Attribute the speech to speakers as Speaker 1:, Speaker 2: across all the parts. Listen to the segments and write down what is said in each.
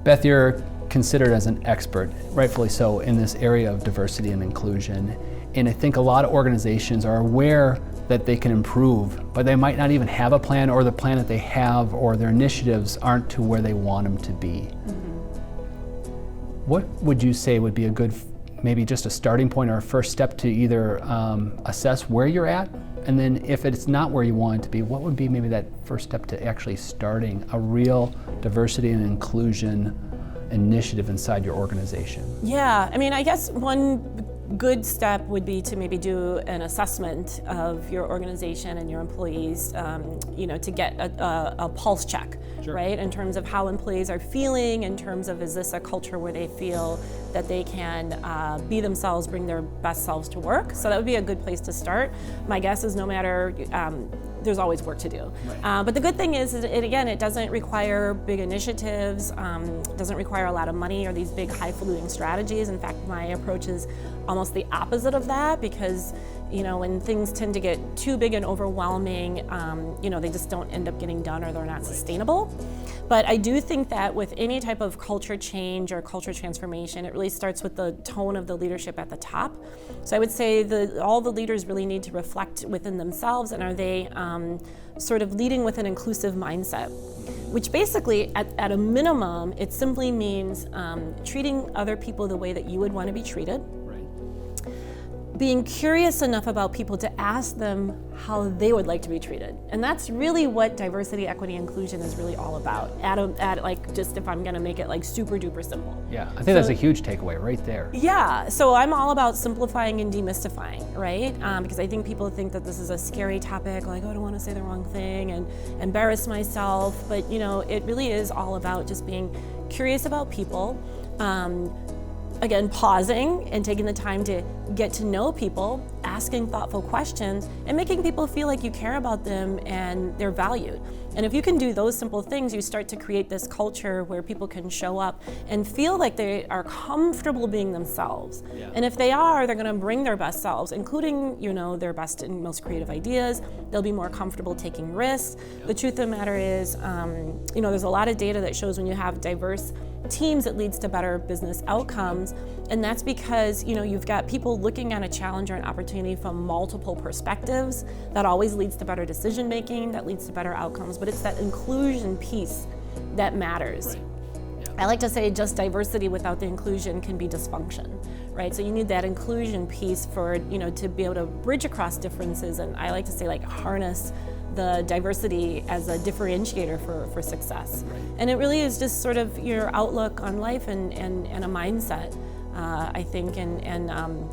Speaker 1: Beth, you're considered as an expert, rightfully so, in this area of diversity and inclusion. And I think a lot of organizations are aware that they can improve, but they might not even have a plan, or the plan that they have or their initiatives aren't to where they want them to be. What would you say would be a good, maybe just a starting point or a first step to either assess where you're at, and then if it's not where you want it to be, what would be maybe that first step to actually starting a real diversity and inclusion initiative inside your organization?
Speaker 2: Yeah, I mean, I guess one good step would be to maybe do an assessment of your organization and your employees, to get a pulse check, sure, right? In terms of how employees are feeling, in terms of, is this a culture where they feel that they can be themselves, bring their best selves to work? So that would be a good place to start. My guess is no matter, there's always work to do. Right. But the good thing is, it doesn't require big initiatives, doesn't require a lot of money or these big highfalutin strategies. In fact, my approach is almost the opposite of that, because when things tend to get too big and overwhelming, they just don't end up getting done, or they're not sustainable. But I do think that with any type of culture change or culture transformation, it really starts with the tone of the leadership at the top. So I would say all the leaders really need to reflect within themselves, and are they sort of leading with an inclusive mindset, which basically, at a minimum, it simply means treating other people the way that you would want to be treated. Being curious enough about people to ask them how they would like to be treated. And that's really what diversity, equity, inclusion is really all about. Just if I'm gonna make it like super duper simple.
Speaker 1: Yeah, I think that's a huge takeaway right there.
Speaker 2: Yeah, so I'm all about simplifying and demystifying, right? Because I think people think that this is a scary topic, like, oh, I don't wanna say the wrong thing and embarrass myself. But it really is all about just being curious about people. Again, pausing and taking the time to get to know people, asking thoughtful questions, and making people feel like you care about them and they're valued. And if you can do those simple things, you start to create this culture where people can show up and feel like they are comfortable being themselves. Yeah. And if they are, they're gonna bring their best selves, including their best and most creative ideas. They'll be more comfortable taking risks. Yeah. The truth of the matter is, there's a lot of data that shows when you have diverse teams, it leads to better business outcomes. And that's because you've got people looking at a challenge or an opportunity from multiple perspectives. That always leads to better decision making, that leads to better outcomes. But it's that inclusion piece that matters. Right. Yeah. I like to say just diversity without the inclusion can be dysfunction, right? So you need that inclusion piece for to be able to bridge across differences, and I like to say harness the diversity as a differentiator for success. Right. And it really is just sort of your outlook on life and a mindset, I think, and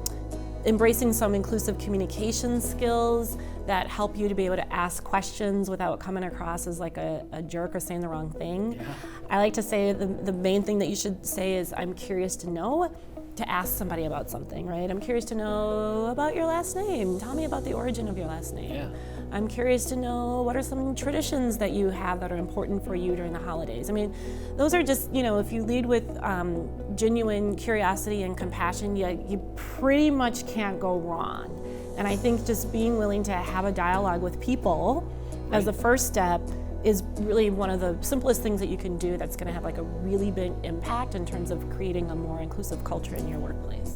Speaker 2: embracing some inclusive communication skills that help you to be able to ask questions without coming across as like a jerk or saying the wrong thing. Yeah. I like to say the main thing that you should say is, I'm curious to know, to ask somebody about something, right? I'm curious to know about your last name. Tell me about the origin of your last name. Yeah. I'm curious to know what are some traditions that you have that are important for you during the holidays. I mean, those are just, if you lead with genuine curiosity and compassion, you pretty much can't go wrong. And I think just being willing to have a dialogue with people as the first step is really one of the simplest things that you can do that's going to have a really big impact in terms of creating a more inclusive culture in your workplace.